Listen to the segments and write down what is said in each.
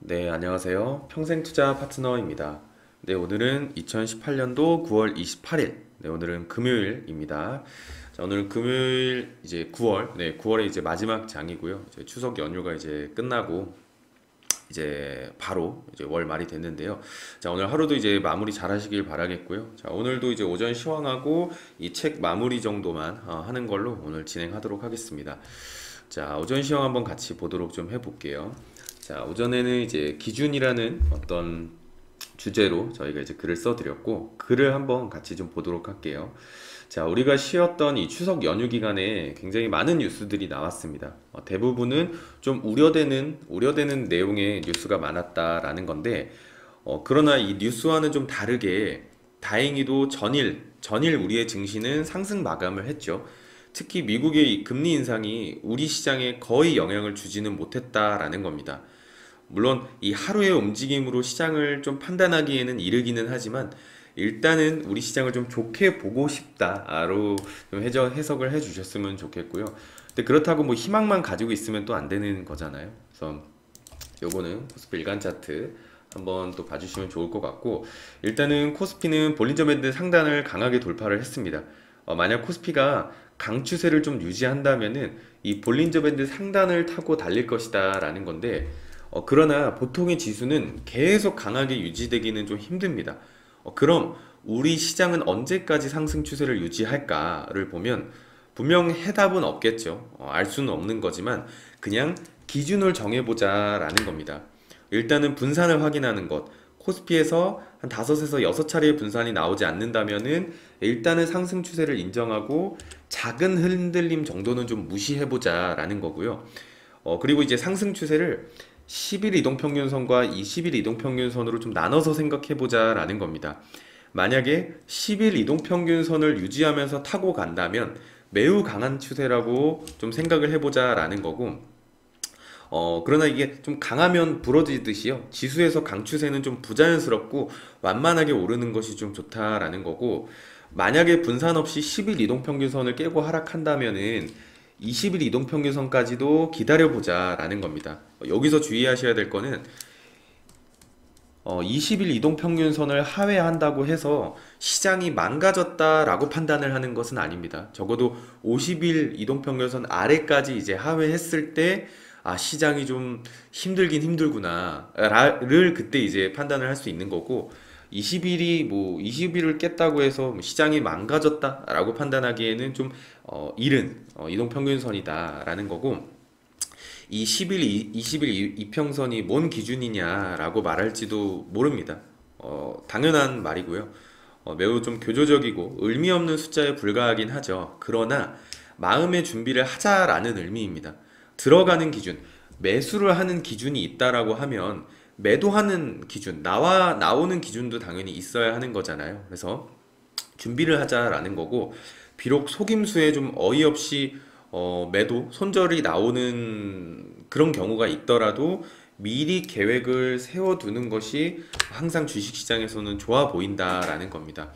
네, 안녕하세요. 평생투자 파트너입니다. 네, 오늘은 2018년도 9월 28일. 네, 오늘은 금요일입니다. 자, 오늘 금요일 이제 9월, 네, 9월의 이제 마지막 장이고요. 이제 추석 연휴가 이제 끝나고 이제 바로 이제 월 말이 됐는데요. 자, 오늘 하루도 이제 마무리 잘 하시길 바라겠고요. 자, 오늘도 이제 오전 시황하고 이 책 마무리 정도만 하는 걸로 오늘 진행하도록 하겠습니다. 자, 오전 시황 한번 같이 보도록 좀 해볼게요. 자, 오전에는 이제 기준이라는 어떤 주제로 저희가 이제 글을 써드렸고, 글을 한번 같이 좀 보도록 할게요. 자, 우리가 쉬었던 이 추석 연휴 기간에 굉장히 많은 뉴스들이 나왔습니다. 대부분은 좀 우려되는 내용의 뉴스가 많았다라는 건데, 그러나 이 뉴스와는 좀 다르게 다행히도 전일 우리의 증시는 상승 마감을 했죠. 특히 미국의 이 금리 인상이 우리 시장에 거의 영향을 주지는 못했다라는 겁니다. 물론 이 하루의 움직임으로 시장을 좀 판단하기에는 이르기는 하지만 일단은 우리 시장을 좀 좋게 보고 싶다로 좀 해석을 해주셨으면 좋겠고요. 근데 그렇다고 뭐 희망만 가지고 있으면 또 안 되는 거잖아요. 그래서 요거는 코스피 일간 차트 한번 또 봐주시면 좋을 것 같고, 일단은 코스피는 볼린저 밴드 상단을 강하게 돌파를 했습니다. 만약 코스피가 강추세를 좀 유지한다면은 이 볼린저 밴드 상단을 타고 달릴 것이다 라는 건데, 그러나 보통의 지수는 계속 강하게 유지되기는 좀 힘듭니다. 그럼 우리 시장은 언제까지 상승 추세를 유지할까를 보면 분명 해답은 없겠죠. 알 수는 없는 거지만 그냥 기준을 정해보자 라는 겁니다. 일단은 분산을 확인하는 것. 코스피에서 한 5에서 6차례의 분산이 나오지 않는다면은 일단은 상승 추세를 인정하고 작은 흔들림 정도는 좀 무시해보자 라는 거고요. 그리고 이제 상승 추세를 10일 이동평균선과 20일 이동평균선으로 좀 나눠서 생각해보자 라는 겁니다. 만약에 10일 이동평균선을 유지하면서 타고 간다면 매우 강한 추세라고 좀 생각을 해보자 라는 거고, 그러나 이게 좀 강하면 부러지듯이요. 지수에서 강추세는 좀 부자연스럽고 완만하게 오르는 것이 좀 좋다라는 거고, 만약에 분산 없이 10일 이동평균선을 깨고 하락한다면은 20일 이동평균선까지도 기다려보자 라는 겁니다. 여기서 주의하셔야 될 거는 20일 이동평균선을 하회한다고 해서 시장이 망가졌다라고 판단을 하는 것은 아닙니다. 적어도 50일 이동평균선 아래까지 이제 하회했을 때 시장이 좀 힘들긴 힘들구나 를 그때 이제 판단을 할 수 있는 거고, 20일을 깼다고 해서 시장이 망가졌다라고 판단하기에는 좀 이른 이동평균선이다라는 거고, 이 20일 이평선이 뭔 기준이냐라고 말할지도 모릅니다. 당연한 말이고요. 매우 좀 교조적이고 의미 없는 숫자에 불과하긴 하죠. 그러나 마음의 준비를 하자라는 의미입니다. 들어가는 기준, 매수를 하는 기준이 있다라고 하면 매도하는 기준, 나오는 기준도 당연히 있어야 하는 거잖아요. 그래서 준비를 하자라는 거고, 비록 속임수에 좀 어이없이 매도, 손절이 나오는 그런 경우가 있더라도 미리 계획을 세워두는 것이 항상 주식시장에서는 좋아 보인다라는 겁니다.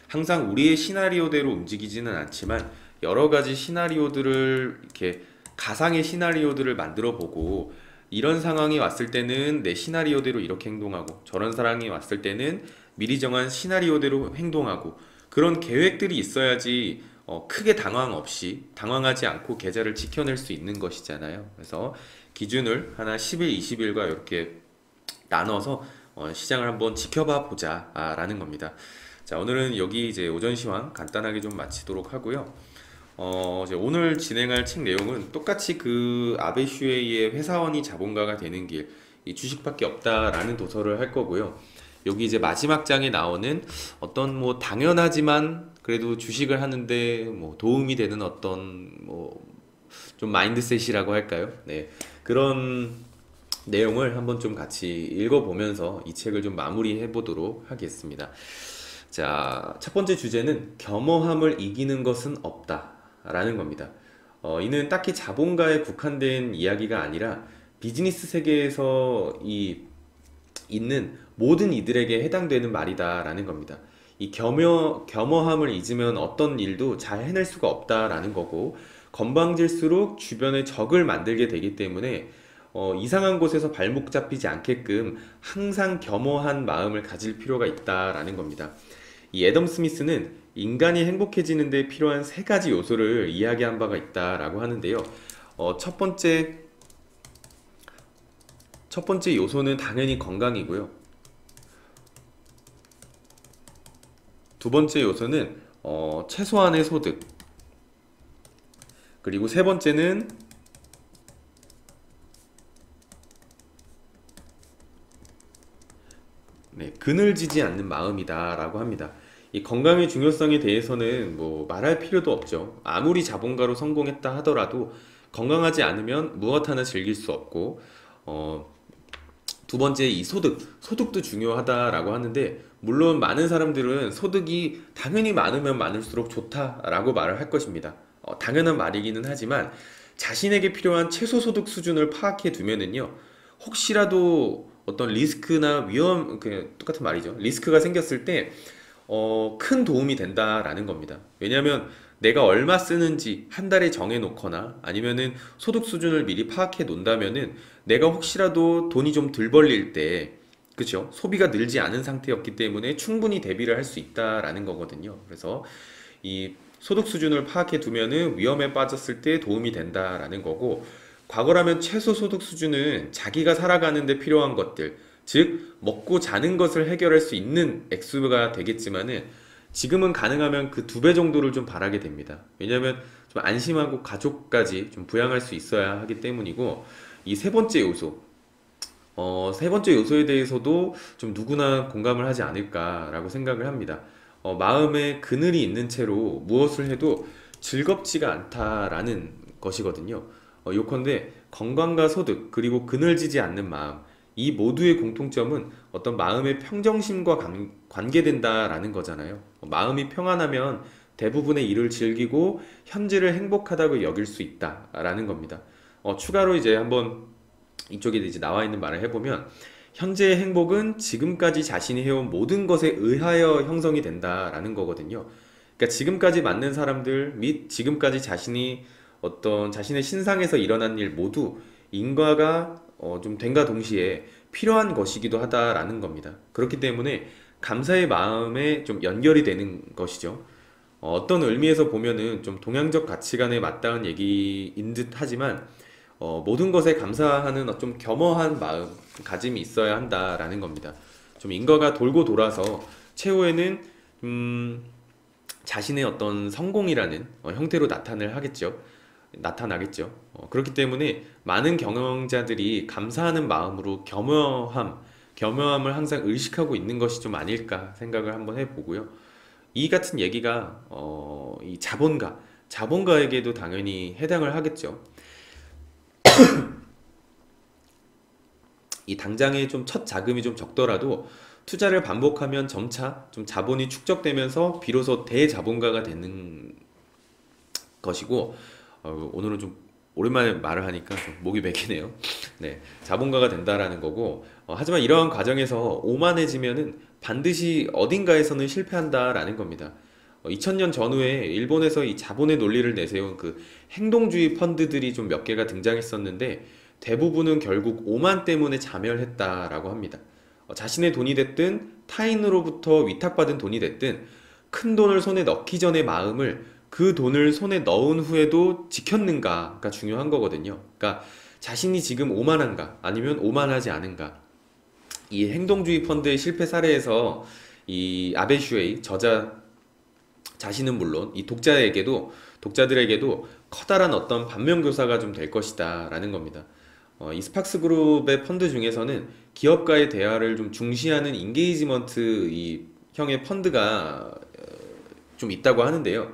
항상 우리의 시나리오대로 움직이지는 않지만 여러 가지 시나리오들을 이렇게 가상의 시나리오들을 만들어 보고, 이런 상황이 왔을 때는 내 시나리오대로 이렇게 행동하고 저런 상황이 왔을 때는 미리 정한 시나리오대로 행동하고, 그런 계획들이 있어야지 크게 당황하지 않고 계좌를 지켜낼 수 있는 것이잖아요. 그래서 기준을 하나 10일, 20일과 이렇게 나눠서 시장을 한번 지켜봐 보자 라는 겁니다. 자, 오늘은 여기 이제 오전 시황 간단하게 좀 마치도록 하고요. 이제 오늘 진행할 책 내용은 똑같이 그 아베 슈에이의 회사원이 자본가가 되는 길, 이 주식밖에 없다라는 도서를 할 거고요. 여기 이제 마지막 장에 나오는 어떤 뭐 당연하지만 그래도 주식을 하는데 뭐 도움이 되는 어떤 뭐 좀 마인드셋이라고 할까요? 네. 그런 내용을 한번 좀 같이 읽어보면서 이 책을 좀 마무리해 보도록 하겠습니다. 자, 첫 번째 주제는 겸허함을 이기는 것은 없다 라는 겁니다. 이는 딱히 자본가에 국한된 이야기가 아니라 비즈니스 세계에서 있는 모든 이들에게 해당되는 말이다 라는 겁니다. 이 겸허함을 잊으면 어떤 일도 잘 해낼 수가 없다라는 거고, 건방질수록 주변에 적을 만들게 되기 때문에 이상한 곳에서 발목 잡히지 않게끔 항상 겸허한 마음을 가질 필요가 있다라는 겁니다. 이 애덤 스미스는 인간이 행복해지는 데 필요한 세 가지 요소를 이야기한 바가 있다라고 하는데요. 첫 번째 요소는 당연히 건강이고요. 두 번째 요소는 최소한의 소득. 그리고 세 번째는 네, 그늘지지 않는 마음이다라고 합니다. 이 건강의 중요성에 대해서는 뭐 말할 필요도 없죠. 아무리 자본가로 성공했다 하더라도 건강하지 않으면 무엇 하나 즐길 수 없고, 어, 두 번째 이 소득도 중요하다라고 하는데, 물론 많은 사람들은 소득이 당연히 많으면 많을수록 좋다라고 말을 할 것입니다. 당연한 말이기는 하지만 자신에게 필요한 최소 소득 수준을 파악해 두면은요, 혹시라도 어떤 리스크나 위험, 그 똑같은 말이죠. 리스크가 생겼을 때 큰 도움이 된다라는 겁니다. 왜냐하면 내가 얼마 쓰는지 한 달에 정해 놓거나 아니면은 소득 수준을 미리 파악해 놓는다면은 내가 혹시라도 돈이 좀 덜 벌릴 때, 그쵸? 소비가 늘지 않은 상태였기 때문에 충분히 대비를 할 수 있다라는 거거든요. 그래서 이 소득 수준을 파악해 두면은 위험에 빠졌을 때 도움이 된다라는 거고, 과거라면 최소 소득 수준은 자기가 살아가는 데 필요한 것들, 즉 먹고 자는 것을 해결할 수 있는 액수가 되겠지만은 지금은 가능하면 그 두 배 정도를 좀 바라게 됩니다. 왜냐하면 좀 안심하고 가족까지 좀 부양할 수 있어야 하기 때문이고, 이 세 번째 요소, 세 번째 요소에 대해서도 좀 누구나 공감을 하지 않을까라고 생각을 합니다. 마음에 그늘이 있는 채로 무엇을 해도 즐겁지가 않다라는 것이거든요. 요컨대 건강과 소득, 그리고 그늘지지 않는 마음, 이 모두의 공통점은 어떤 마음의 평정심과 관계된다라는 거잖아요. 마음이 평안하면 대부분의 일을 즐기고 현재를 행복하다고 여길 수 있다라는 겁니다. 추가로 이제 한번 이쪽에 이제 나와 있는 말을 해보면, 현재의 행복은 지금까지 자신이 해온 모든 것에 의하여 형성이 된다라는 거거든요. 그러니까 지금까지 만난 사람들 및 지금까지 자신이 어떤 자신의 신상에서 일어난 일 모두 인과가 좀 된과 동시에 필요한 것이기도 하다라는 겁니다. 그렇기 때문에 감사의 마음에 좀 연결이 되는 것이죠. 어떤 의미에서 보면은 좀 동양적 가치관에 맞닿은 얘기인 듯 하지만, 모든 것에 감사하는 좀 겸허한 마음 가짐이 있어야 한다라는 겁니다. 좀 인과가 돌고 돌아서 최후에는 자신의 어떤 성공이라는 형태로 나타나겠죠. 그렇기 때문에 많은 경영자들이 감사하는 마음으로 겸허함을 항상 의식하고 있는 것이 좀 아닐까 생각을 한번 해보고요. 이 같은 얘기가 이 자본가에게도 당연히 해당을 하겠죠. 이 당장에 좀 첫 자금이 좀 적더라도 투자를 반복하면 점차 좀 자본이 축적되면서 비로소 대자본가가 되는 것이고, 오늘은 좀 오랜만에 말을 하니까 좀 목이 맥히네요. 네, 자본가가 된다라는 거고, 하지만 이러한 과정에서 오만해지면은 반드시 어딘가에서는 실패한다라는 겁니다. 2000년 전후에 일본에서 이 자본의 논리를 내세운 그 행동주의 펀드들이 좀 몇 개가 등장했었는데, 대부분은 결국 오만 때문에 자멸했다라고 합니다. 자신의 돈이 됐든 타인으로부터 위탁받은 돈이 됐든 큰 돈을 손에 넣기 전의 마음을 그 돈을 손에 넣은 후에도 지켰는가가 중요한 거거든요. 그러니까 자신이 지금 오만한가 아니면 오만하지 않은가. 이 행동주의 펀드의 실패 사례에서 이 아베 슈에이 저자 자신은 물론 이 독자들에게도 커다란 어떤 반면교사가 좀 될 것이다 라는 겁니다. 이 스팍스 그룹의 펀드 중에서는 기업과의 대화를 좀 중시하는 인게이지먼트 이 형의 펀드가 좀 있다고 하는데요.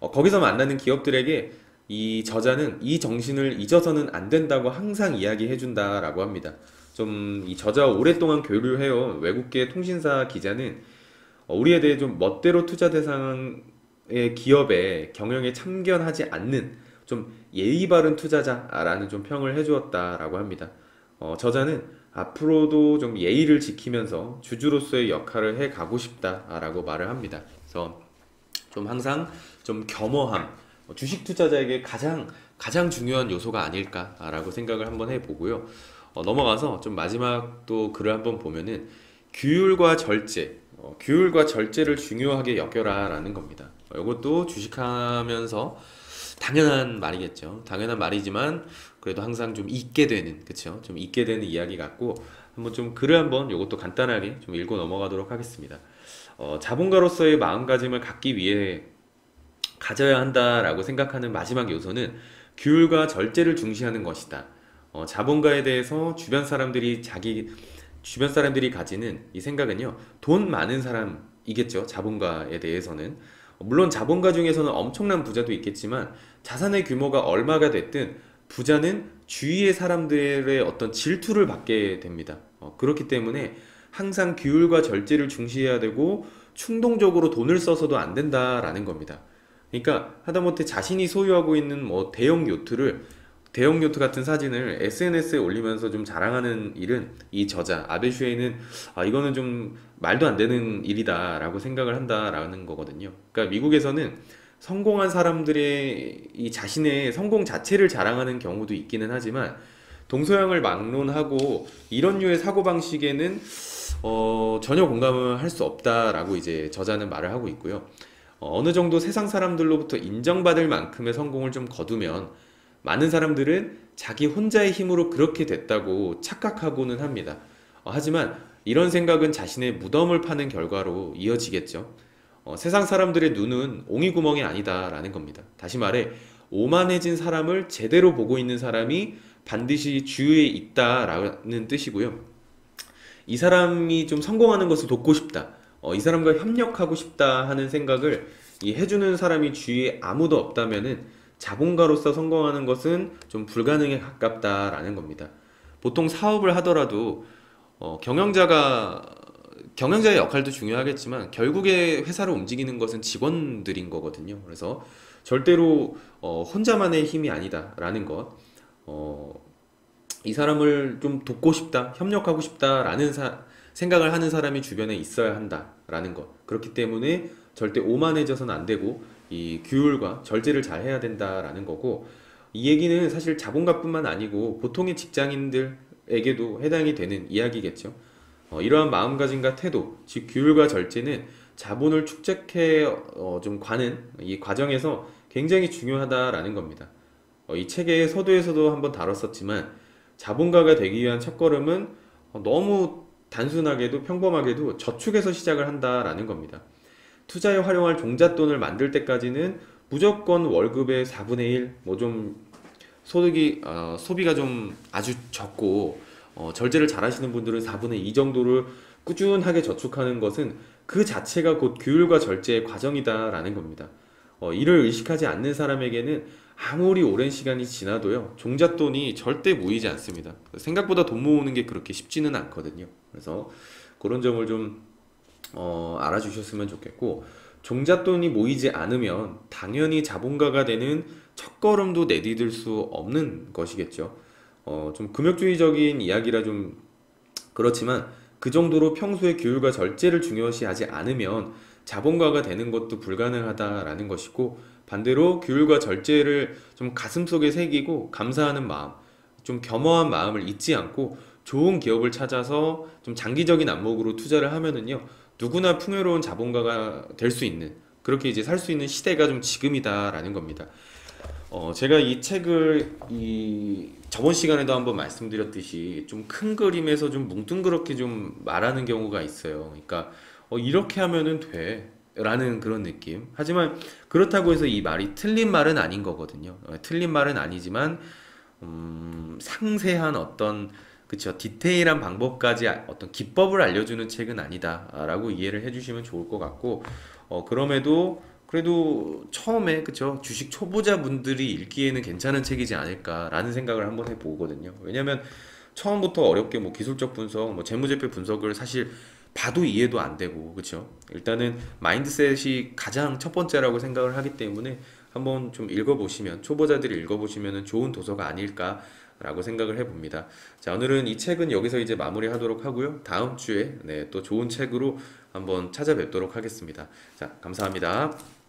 거기서 만나는 기업들에게 이 저자는 이 정신을 잊어서는 안 된다고 항상 이야기해 준다라고 합니다. 좀 이 저자와 오랫동안 교류해온 외국계 통신사 기자는 우리에 대해 좀 멋대로 투자 대상의 기업의 경영에 참견하지 않는 좀 예의 바른 투자자라는 좀 평을 해주었다라고 합니다. 저자는 앞으로도 좀 예의를 지키면서 주주로서의 역할을 해 가고 싶다라고 말을 합니다. 그래서 좀 항상 좀 겸허함, 주식 투자자에게 가장 중요한 요소가 아닐까라고 생각을 한번 해보고요. 넘어가서 좀 마지막 또 글을 한번 보면은 규율과 절제, 규율과 절제를 중요하게 여겨라라는 겁니다. 이것도 주식하면서 당연한 말이겠죠. 당연한 말이지만 그래도 항상 좀 잊게 되는, 그쵸? 좀 잊게 되는 이야기 같고 한번 좀 글을 한번 이것도 간단하게 좀 읽고 넘어가도록 하겠습니다. 자본가로서의 마음가짐을 갖기 위해 가져야 한다라고 생각하는 마지막 요소는 규율과 절제를 중시하는 것이다. 자본가에 대해서 주변 사람들이 가지는 이 생각은요, 돈 많은 사람이겠죠. 자본가에 대해서는. 물론 자본가 중에서는 엄청난 부자도 있겠지만 자산의 규모가 얼마가 됐든 부자는 주위의 사람들의 어떤 질투를 받게 됩니다. 그렇기 때문에 항상 규율과 절제를 중시해야 되고 충동적으로 돈을 써서도 안 된다라는 겁니다. 그러니까 하다못해 자신이 소유하고 있는 뭐 대형 요트 같은 사진을 SNS에 올리면서 좀 자랑하는 일은 이 저자 아베 슈에이는 이거는 좀 말도 안 되는 일이다라고 생각을 한다라는 거거든요. 그러니까 미국에서는 성공한 사람들의 이 자신의 성공 자체를 자랑하는 경우도 있기는 하지만 동서양을 막론하고 이런 류의 사고방식에는 전혀 공감을 할 수 없다라고 이제 저자는 말을 하고 있고요. 어느 정도 세상 사람들로부터 인정받을 만큼의 성공을 좀 거두면 많은 사람들은 자기 혼자의 힘으로 그렇게 됐다고 착각하고는 합니다. 하지만 이런 생각은 자신의 무덤을 파는 결과로 이어지겠죠. 세상 사람들의 눈은 옹이구멍이 아니다라는 겁니다. 다시 말해, 오만해진 사람을 제대로 보고 있는 사람이 반드시 주위에 있다라는 뜻이고요. 이 사람이 좀 성공하는 것을 돕고 싶다. 이 사람과 협력하고 싶다 하는 생각을 해주는 사람이 주위에 아무도 없다면은 자본가로서 성공하는 것은 좀 불가능에 가깝다라는 겁니다. 보통 사업을 하더라도 경영자의 역할도 중요하겠지만 결국에 회사를 움직이는 것은 직원들인 거거든요. 그래서 절대로 혼자만의 힘이 아니다라는 것. 이 사람을 좀 돕고 싶다, 협력하고 싶다라는 생각을 하는 사람이 주변에 있어야 한다라는 것. 그렇기 때문에 절대 오만해져서는 안 되고 이 규율과 절제를 잘 해야 된다라는 거고, 이 얘기는 사실 자본가뿐만 아니고 보통의 직장인들에게도 해당이 되는 이야기겠죠. 이러한 마음가짐과 태도, 즉 규율과 절제는 자본을 축적해 좀 가는 이 과정에서 굉장히 중요하다라는 겁니다. 이 책의 서두에서도 한번 다뤘었지만 자본가가 되기 위한 첫걸음은 너무 단순하게도 평범하게도 저축에서 시작을 한다라는 겁니다. 투자에 활용할 종잣돈을 만들 때까지는 무조건 월급의 4분의 1, 뭐 좀 소비가 좀 아주 적고 절제를 잘 하시는 분들은 4분의 2 정도를 꾸준하게 저축하는 것은 그 자체가 곧 규율과 절제의 과정이다라는 겁니다. 이를 의식하지 않는 사람에게는 아무리 오랜 시간이 지나도요, 종잣돈이 절대 모이지 않습니다. 생각보다 돈 모으는 게 그렇게 쉽지는 않거든요. 그래서 그런 점을 좀 알아주셨으면 좋겠고, 종잣돈이 모이지 않으면 당연히 자본가가 되는 첫걸음도 내디딜 수 없는 것이겠죠. 좀 금욕주의적인 이야기라 좀 그렇지만 그 정도로 평소에 규율과 절제를 중요시하지 않으면 자본가가 되는 것도 불가능하다라는 것이고, 반대로 규율과 절제를 좀 가슴속에 새기고 감사하는 마음, 좀 겸허한 마음을 잊지 않고 좋은 기업을 찾아서 좀 장기적인 안목으로 투자를 하면은요, 누구나 풍요로운 자본가가 될 수 있는, 그렇게 이제 살 수 있는 시대가 좀 지금이다라는 겁니다. 제가 이 책을 저번 시간에도 한번 말씀드렸듯이 좀 큰 그림에서 좀 뭉뚱그렇게 좀 말하는 경우가 있어요. 그러니까 이렇게 하면은 돼 라는 그런 느낌. 하지만 그렇다고 해서 이 말이 틀린 말은 아닌 거거든요. 틀린 말은 아니지만 상세한 어떤, 그쵸, 디테일한 방법까지 어떤 기법을 알려주는 책은 아니다라고 이해를 해주시면 좋을 것 같고, 그럼에도 그래도 처음에, 그쵸, 주식 초보자분들이 읽기에는 괜찮은 책이지 않을까라는 생각을 한번 해보거든요. 왜냐면 처음부터 어렵게 뭐 기술적 분석, 뭐 재무제표 분석을 사실 봐도 이해도 안 되고, 그쵸? 일단은 마인드셋이 가장 첫 번째라고 생각을 하기 때문에 한번 좀 읽어보시면, 초보자들이 읽어보시면 좋은 도서가 아닐까라는 라고 생각을 해봅니다. 자, 오늘은 이 책은 여기서 이제 마무리하도록 하고요. 다음 주에 또 좋은 책으로 한번 찾아뵙도록 하겠습니다. 자, 감사합니다.